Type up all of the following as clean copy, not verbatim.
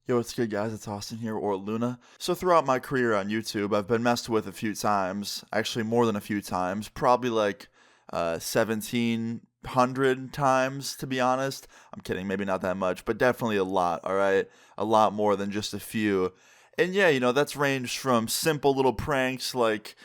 Yo, what's good, guys? It's Austin here, or Luna. So throughout my career on YouTube, I've been messed with a few times. Actually, more than a few times. Probably like 1,700 times, to be honest. I'm kidding, maybe not that much, but definitely a lot, all right? A lot more than just a few. And yeah, that's ranged from simple little pranks like,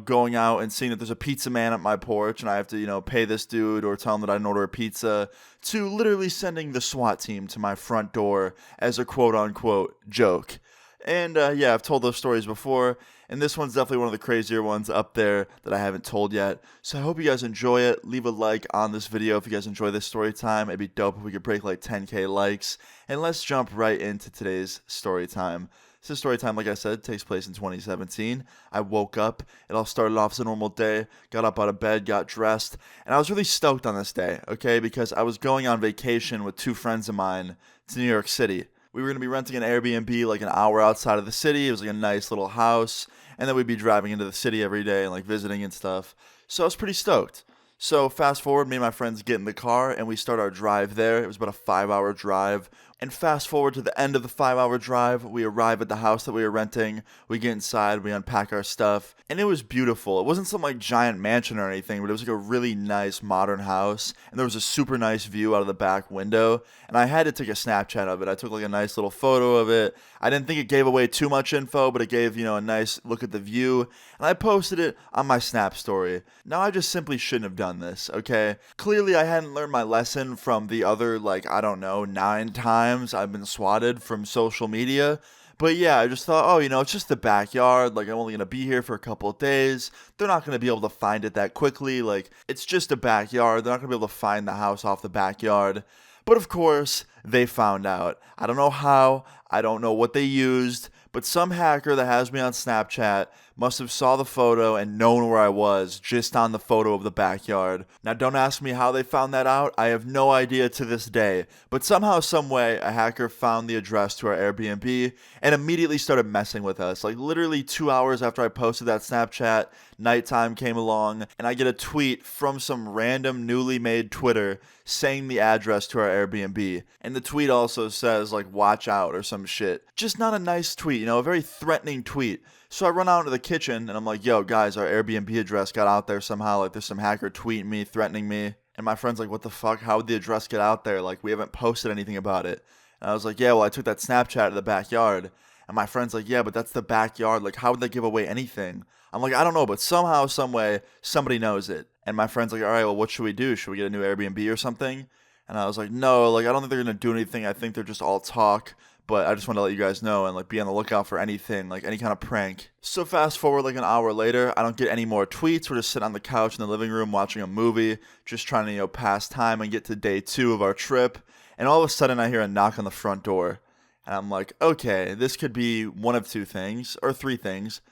going out and seeing that there's a pizza man at my porch and I have to, pay this dude or tell him that I didn't order a pizza, to literally sending the SWAT team to my front door as a quote unquote joke. And yeah, I've told those stories before, and this one's definitely one of the crazier ones up there that I haven't told yet. So I hope you guys enjoy it. Leave a like on this video if you guys enjoy this story time. It'd be dope if we could break like 10K likes. And let's jump right into today's story time. This story time, like I said, takes place in 2017. I woke up. It all started off as a normal day. Got up out of bed, got dressed, and I was really stoked on this day, okay? Because I was going on vacation with two friends of mine to New York City. We were going to be renting an Airbnb like an hour outside of the city. It was like a nice little house, and then we'd be driving into the city every day and like visiting and stuff. So I was pretty stoked. So fast forward, me and my friends get in the car and we start our drive there. It was about a 5-hour drive. And fast forward to the end of the 5-hour drive, we arrive at the house that we were renting. We get inside, we unpack our stuff, and it was beautiful. It wasn't some like giant mansion or anything, but it was like a really nice modern house. And there was a super nice view out of the back window. And I had to take a Snapchat of it. I took like a nice little photo of it. I didn't think it gave away too much info, but it gave, a nice look at the view. And I posted it on my Snap story. Now I just simply shouldn't have done this, okay? Clearly I hadn't learned my lesson from the other, like, I don't know, 9 times I've been swatted from social media. But yeah, I just thought, it's just the backyard. Like, I'm only going to be here for a couple of days. They're not going to be able to find it that quickly. Like, it's just a backyard. They're not going to be able to find the house off the backyard. But of course, they found out. I don't know how. I don't know what they used. But some hacker that has me on Snapchat must have saw the photo and known where I was just on the photo of the backyard. Now, don't ask me how they found that out. I have no idea to this day. But somehow, some way, a hacker found the address to our Airbnb and immediately started messing with us. Like literally 2 hours after I posted that Snapchat, nighttime came along and I get a tweet from some random newly made Twitter saying the address to our Airbnb. And the tweet also says like, watch out or some shit. Just not a nice tweet, a very threatening tweet. So I run out into the kitchen and I'm like, yo, guys, our Airbnb address got out there somehow. Like, there's some hacker tweeting me, threatening me. And my friend's like, what the fuck? How would the address get out there? Like, we haven't posted anything about it. And I was like, yeah, well, I took that Snapchat of the backyard. And my friend's like, yeah, but that's the backyard. Like, how would they give away anything? I'm like, I don't know, but somehow, some way, somebody knows it. And my friend's like, all right, well, what should we do? Should we get a new Airbnb or something? And I was like, no, like, I don't think they're going to do anything. I think they're just all talk. But I just want to let you guys know and like be on the lookout for anything, like any kind of prank. So fast forward like an hour later, I don't get any more tweets. We're just sitting on the couch in the living room watching a movie, just trying to, pass time and get to day 2 of our trip. And all of a sudden I hear a knock on the front door. And I'm like, okay, this could be one of 2 things, or 3 things.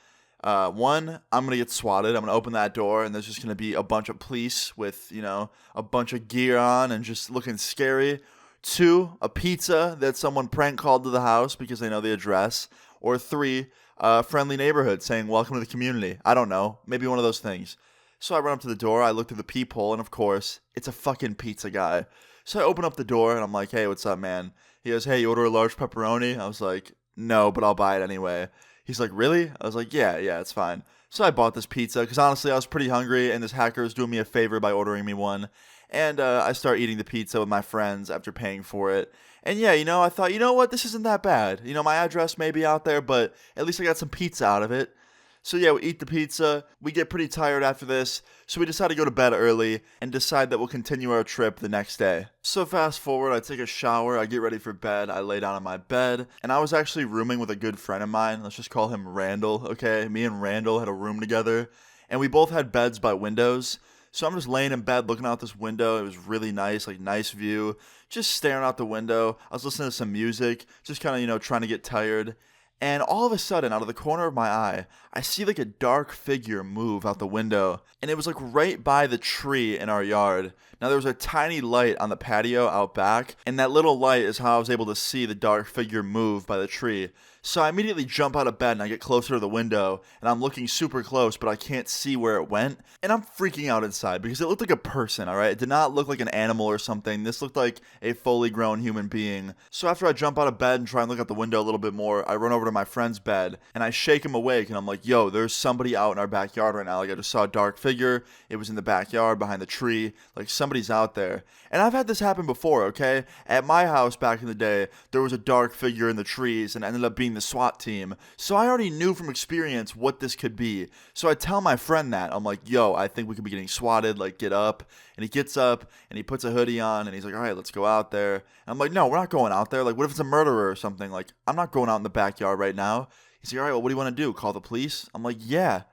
One, I'm going to get swatted. I'm going to open that door and there's just going to be a bunch of police with, a bunch of gear on and just looking scary. 2, a pizza that someone prank called to the house because they know the address. Or 3, a friendly neighborhood saying, welcome to the community. I don't know. Maybe one of those things. So I run up to the door. I look through the peephole, and of course, it's a fucking pizza guy. So I open up the door, and I'm like, hey, what's up, man? He goes, hey, you order a large pepperoni? I was like, no, but I'll buy it anyway. He's like, really? I was like, yeah, it's fine. So I bought this pizza because honestly, I was pretty hungry, and this hacker was doing me a favor by ordering me one. And I start eating the pizza with my friends after paying for it. And yeah, I thought, you know what? This isn't that bad. My address may be out there, but at least I got some pizza out of it. So yeah, we eat the pizza. We get pretty tired after this. So we decide to go to bed early and decide that we'll continue our trip the next day. So fast forward, I take a shower. I get ready for bed. I lay down on my bed. And I was actually rooming with a good friend of mine. Let's just call him Randall, okay? Me and Randall had a room together. And we both had beds by windows. So I'm just laying in bed looking out this window. It was really nice, like nice view. Just staring out the window. I was listening to some music, just kind of, trying to get tired. And all of a sudden, out of the corner of my eye, I see like a dark figure move out the window. And it was like right by the tree in our yard. Now there was a tiny light on the patio out back, and that little light is how I was able to see the dark figure move by the tree. So I immediately jump out of bed and I get closer to the window, and I'm looking super close, but I can't see where it went. And I'm freaking out inside because it looked like a person, alright? It did not look like an animal or something. This looked like a fully grown human being. So after I jump out of bed and try and look out the window a little bit more, I run over to my friend's bed and I shake him awake, and I'm like, yo, there's somebody out in our backyard right now. Like, I just saw a dark figure. It was in the backyard behind the tree. Like, somebody's out there. And I've had this happen before, okay? At my house back in the day, there was a dark figure in the trees and it ended up being the SWAT team. So I already knew from experience what this could be. So I tell my friend that. I'm like, yo, I think we could be getting swatted. Like, get up. And he gets up and he puts a hoodie on and he's like, all right, let's go out there. And I'm like, no, we're not going out there. Like, what if it's a murderer or something? Like, I'm not going out in the backyard right now. He's like, all right, well, what do you want to do? Call the police? I'm like, yeah.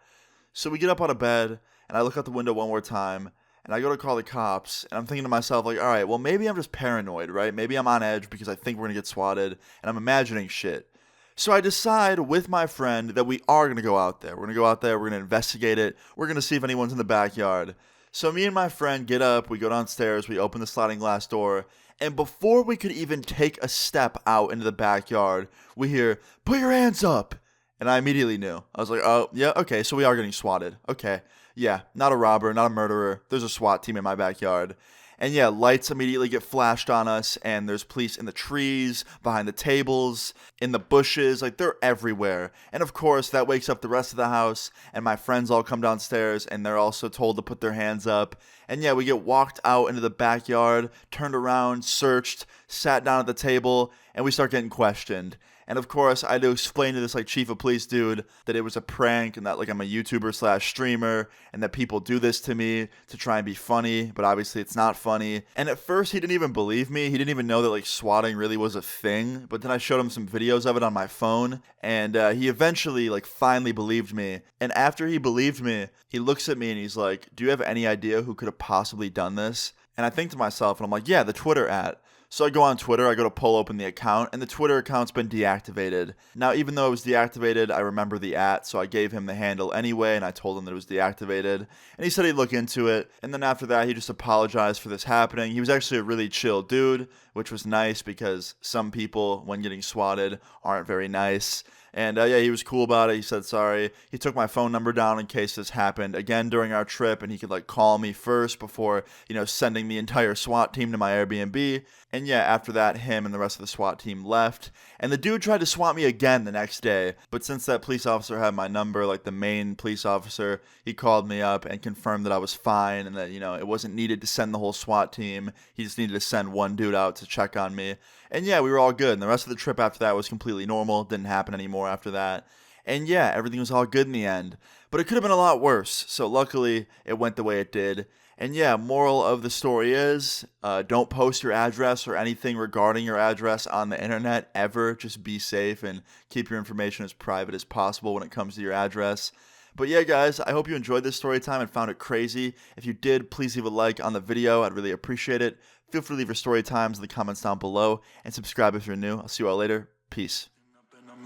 So we get up out of bed and I look out the window one more time. And I go to call the cops, and I'm thinking to myself, like, all right, well, maybe I'm just paranoid, right? Maybe I'm on edge because I think we're going to get swatted, and I'm imagining shit. So I decide with my friend that we are going to go out there. We're going to go out there, we're going to investigate it, we're going to see if anyone's in the backyard. So me and my friend get up, we go downstairs, we open the sliding glass door, and before we could even take a step out into the backyard, we hear, put your hands up! And I immediately knew. I was like, oh, yeah, okay, so we are getting swatted. Okay. Yeah, not a robber, not a murderer. There's a SWAT team in my backyard. And yeah, lights immediately get flashed on us, and there's police in the trees, behind the tables, in the bushes, like they're everywhere. And of course, that wakes up the rest of the house, and my friends all come downstairs, and they're also told to put their hands up. And yeah, we get walked out into the backyard, turned around, searched, sat down at the table, and we start getting questioned. And of course, I had to explain to this like chief of police dude that it was a prank and that like I'm a YouTuber / streamer and that people do this to me to try and be funny, but obviously it's not funny. And at first he didn't even believe me. He didn't even know that like swatting really was a thing. But then I showed him some videos of it on my phone, and he eventually like finally believed me. And after he believed me, he looks at me and he's like, do you have any idea who could have possibly done this? And I think to myself, and I'm like, yeah, the Twitter @ So I go on Twitter, I go to pull open the account, and the Twitter account's been deactivated. Now, even though it was deactivated, I remember the @ so I gave him the handle anyway, and I told him that it was deactivated. And he said he'd look into it, and then after that, he just apologized for this happening. He was actually a really chill dude, which was nice because some people, when getting swatted, aren't very nice. And yeah, he was cool about it. He said sorry. He took my phone number down in case this happened again during our trip, and he could like call me first before, sending the entire SWAT team to my Airbnb. And yeah, after that, him and the rest of the SWAT team left. And the dude tried to swat me again the next day. But since that police officer had my number, like the main police officer, he called me up and confirmed that I was fine and that, it wasn't needed to send the whole SWAT team. He just needed to send one dude out to check on me. And yeah, we were all good. And the rest of the trip after that was completely normal. Didn't happen anymore after that. And yeah, everything was all good in the end. But it could have been a lot worse. So luckily, it went the way it did. And yeah, moral of the story is, don't post your address or anything regarding your address on the internet ever. Just be safe and keep your information as private as possible when it comes to your address. But yeah, guys, I hope you enjoyed this story time and found it crazy. If you did, please leave a like on the video. I'd really appreciate it. Feel free to leave your story times in the comments down below and subscribe if you're new. I'll see you all later. Peace.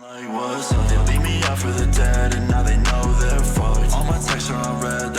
Like, what's up? They leave me out for the dead, and now they know their fault. All my texts are unread.